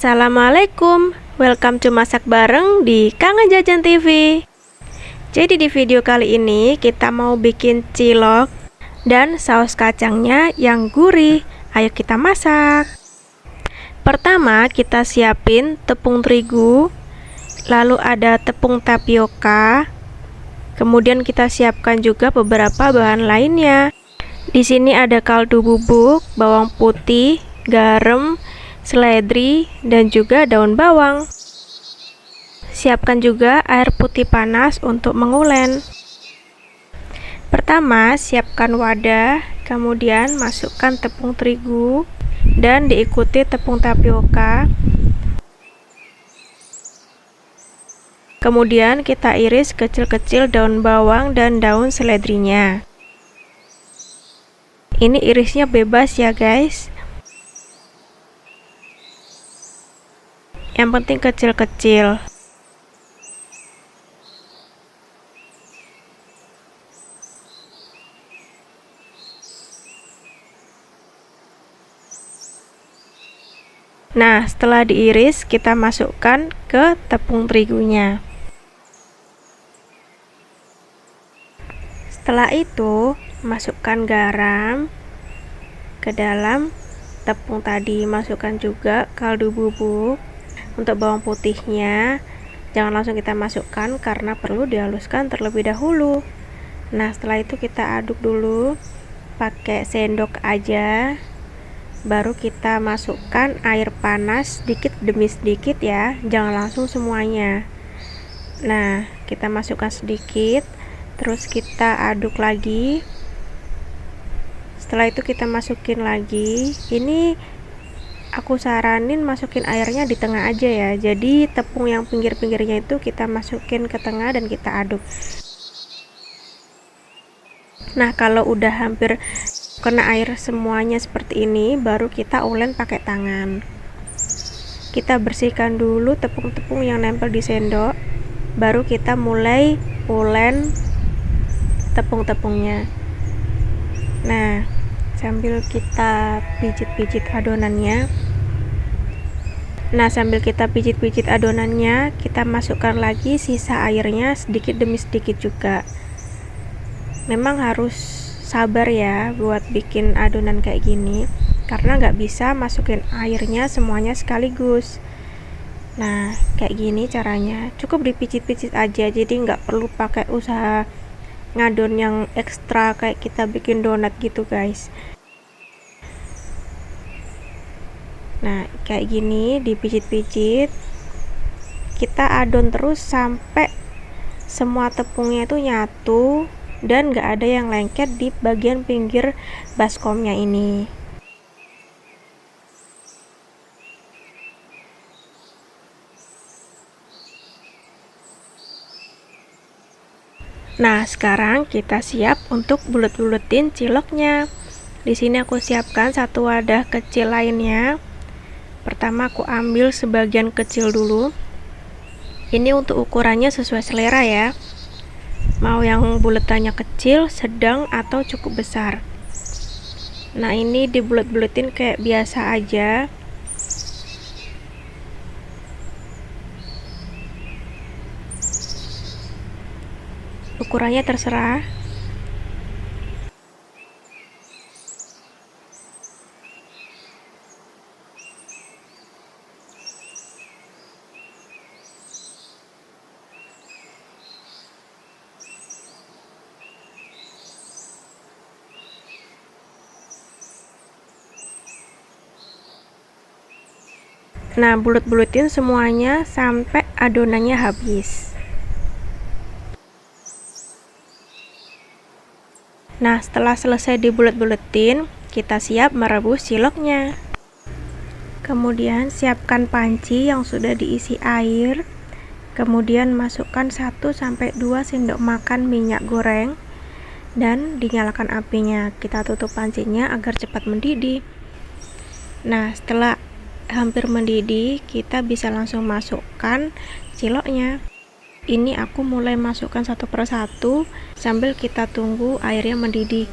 Assalamualaikum, welcome to Masak Bareng di Kangen Jajan TV. Jadi di video kali ini kita mau bikin cilok dan saus kacangnya yang gurih. Ayo kita masak. Pertama kita siapin tepung terigu, lalu ada tepung tapioka. Kemudian kita siapkan juga beberapa bahan lainnya. Di sini ada kaldu bubuk, bawang putih, garam, seledri, dan juga daun bawang. Siapkan juga air putih panas untuk mengulen. Pertama, siapkan wadah, kemudian masukkan tepung terigu dan diikuti tepung tapioka. Kemudian kita iris kecil-kecil daun bawang dan daun seledrinya. Ini irisnya bebas ya guys. Yang penting kecil-kecil. Nah, setelah diiris, kita masukkan ke tepung terigunya. Setelah itu, masukkan garam ke dalam tepung tadi. Masukkan juga kaldu bubuk. Untuk bawang putihnya jangan langsung kita masukkan karena perlu dihaluskan terlebih dahulu. Nah, setelah itu kita aduk dulu pakai sendok aja. Baru kita masukkan air panas sedikit demi sedikit ya, jangan langsung semuanya. Nah, kita masukkan sedikit, terus kita aduk lagi. Setelah itu kita masukin lagi. Ini aku saranin masukin airnya di tengah aja ya. Jadi tepung yang pinggir-pinggirnya itu kita masukin ke tengah dan kita aduk. Nah, kalau udah hampir kena air semuanya seperti ini, baru kita ulen pakai tangan. Kita bersihkan dulu tepung-tepung yang nempel di sendok, baru kita mulai ulen tepung-tepungnya. Nah, sambil kita pijit-pijit adonannya. Nah, sambil kita pijit-pijit adonannya, kita masukkan lagi sisa airnya sedikit demi sedikit juga. Memang harus sabar ya buat bikin adonan kayak gini, karena nggak bisa masukin airnya semuanya sekaligus. Nah, kayak gini caranya. Cukup dipijit-pijit aja, jadi nggak perlu pakai usaha ngadon yang ekstra kayak kita bikin donat gitu guys. Nah, kayak gini dipijit-pijit, kita adon terus sampai semua tepungnya itu nyatu dan gak ada yang lengket di bagian pinggir baskomnya ini. Nah, sekarang kita siap untuk bulet-buletin ciloknya. Di sini aku siapkan satu wadah kecil lainnya. Pertama aku ambil sebagian kecil dulu. Ini untuk ukurannya sesuai selera ya. Mau yang buletannya kecil, sedang, atau cukup besar. Nah, ini dibulet-buletin kayak biasa aja. Ukurannya terserah. Nah, bulet-buletin semuanya sampai adonannya habis. Nah, setelah selesai dibulet-buletin, kita siap merebus ciloknya. Kemudian siapkan panci yang sudah diisi air. Kemudian masukkan 1-2 sendok makan minyak goreng dan dinyalakan apinya. Kita tutup pancinya agar cepat mendidih. Nah, setelah hampir mendidih, kita bisa langsung masukkan ciloknya. Ini aku mulai masukkan satu persatu sambil kita tunggu airnya mendidih.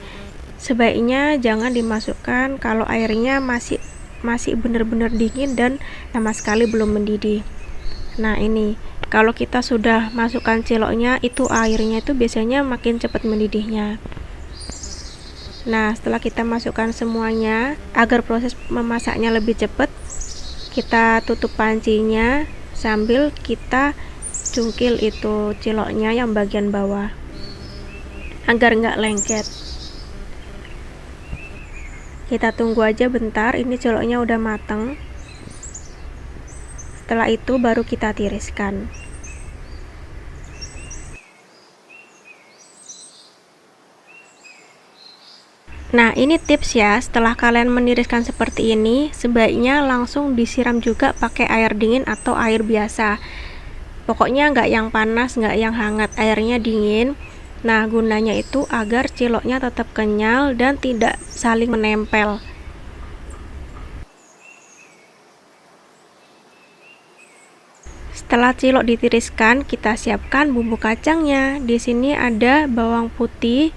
Sebaiknya jangan dimasukkan kalau airnya masih masih benar-benar dingin dan sama sekali belum mendidih. Nah ini kalau kita sudah masukkan ciloknya, itu airnya itu biasanya makin cepat mendidihnya. Nah setelah kita masukkan semuanya, agar proses memasaknya lebih cepat, kita tutup pancinya sambil kita cungkil itu ciloknya yang bagian bawah agar nggak lengket. Kita tunggu aja bentar, ini ciloknya udah mateng. Setelah itu baru kita tiriskan. Nah ini tips ya, setelah kalian meniriskan seperti ini, sebaiknya langsung disiram juga pakai air dingin atau air biasa. Pokoknya nggak yang panas, nggak yang hangat, airnya dingin. Nah gunanya itu agar ciloknya tetap kenyal dan tidak saling menempel. Setelah cilok ditiriskan, kita siapkan bumbu kacangnya. Di sini ada bawang putih,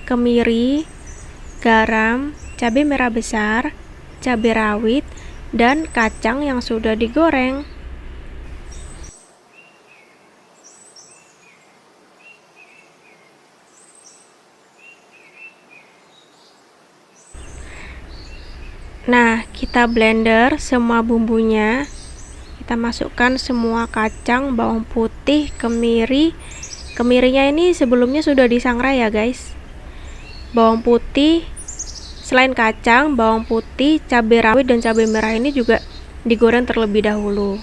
kemiri, garam, cabai merah besar, cabai rawit, dan kacang yang sudah digoreng. Nah, kita blender semua bumbunya. Kita masukkan semua kacang, bawang putih, kemiri. Kemirinya ini sebelumnya sudah disangrai ya, guys. Bawang putih, selain kacang, bawang putih, cabai rawit dan cabai merah ini juga digoreng terlebih dahulu.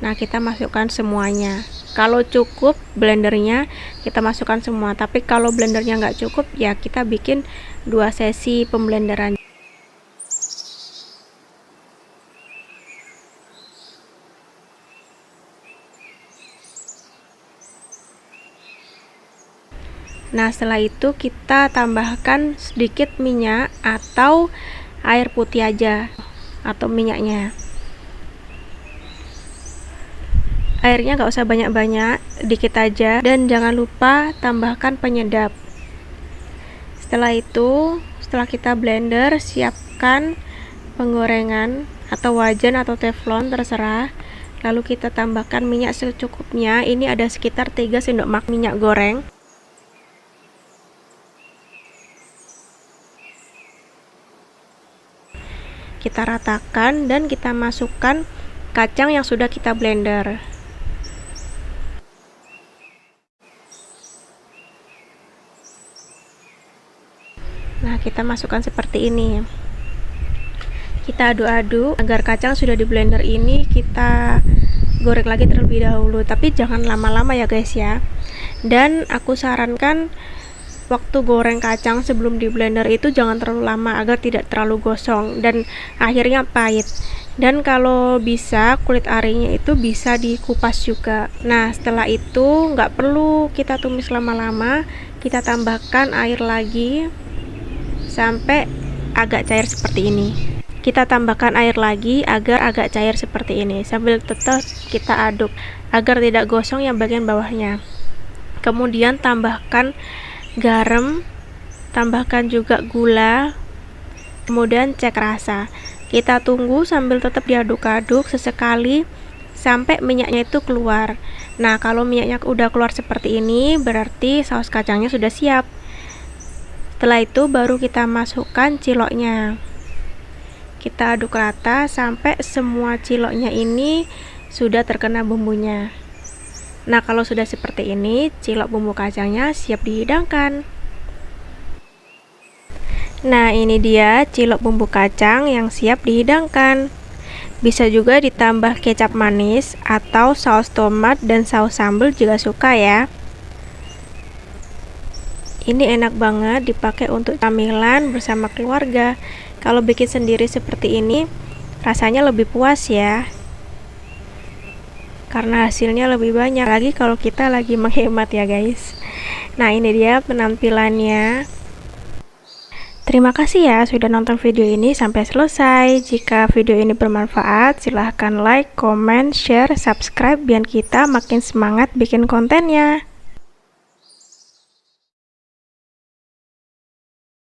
Nah, kita masukkan semuanya. Kalau cukup blendernya, kita masukkan semua. Tapi kalau blendernya nggak cukup, ya kita bikin 2 sesi pemblenderan. Nah setelah itu kita tambahkan sedikit minyak atau air putih aja atau minyaknya. Airnya nggak usah banyak-banyak, dikit aja, dan jangan lupa tambahkan penyedap. Setelah itu, setelah kita blender, siapkan penggorengan atau wajan atau teflon terserah. Lalu kita tambahkan minyak secukupnya. Ini ada sekitar 3 sendok makan minyak goreng. Kita ratakan dan kita masukkan kacang yang sudah kita blender. Nah, kita masukkan seperti ini. Kita aduk-aduk agar kacang sudah di blender ini kita goreng lagi terlebih dahulu, tapi jangan lama-lama ya guys ya. Dan aku sarankan waktu goreng kacang sebelum di blender itu jangan terlalu lama agar tidak terlalu gosong dan akhirnya pahit. Dan kalau bisa kulit arinya itu bisa dikupas juga. Nah setelah itu nggak perlu kita tumis lama-lama, kita tambahkan air lagi sampai agak cair seperti ini. Kita tambahkan air lagi agar agak cair seperti ini, sambil tetap kita aduk agar tidak gosong yang bagian bawahnya. Kemudian tambahkan garam, tambahkan juga gula, kemudian cek rasa. Kita tunggu sambil tetap diaduk-aduk sesekali sampai minyaknya itu keluar. Nah kalau minyaknya udah keluar seperti ini berarti saus kacangnya sudah siap. Setelah itu baru kita masukkan ciloknya. Kita aduk rata sampai semua ciloknya ini sudah terkena bumbunya. Nah kalau sudah seperti ini, cilok bumbu kacangnya siap dihidangkan. Nah ini dia cilok bumbu kacang yang siap dihidangkan. Bisa juga ditambah kecap manis atau saus tomat dan saus sambal jika suka ya. Ini enak banget dipakai untuk camilan bersama keluarga. Kalau bikin sendiri seperti ini rasanya lebih puas ya, karena hasilnya lebih banyak lagi kalau kita lagi menghemat ya guys. Nah ini dia penampilannya. Terima kasih ya sudah nonton video ini sampai selesai. Jika video ini bermanfaat silahkan like, comment, share, subscribe biar kita makin semangat bikin kontennya.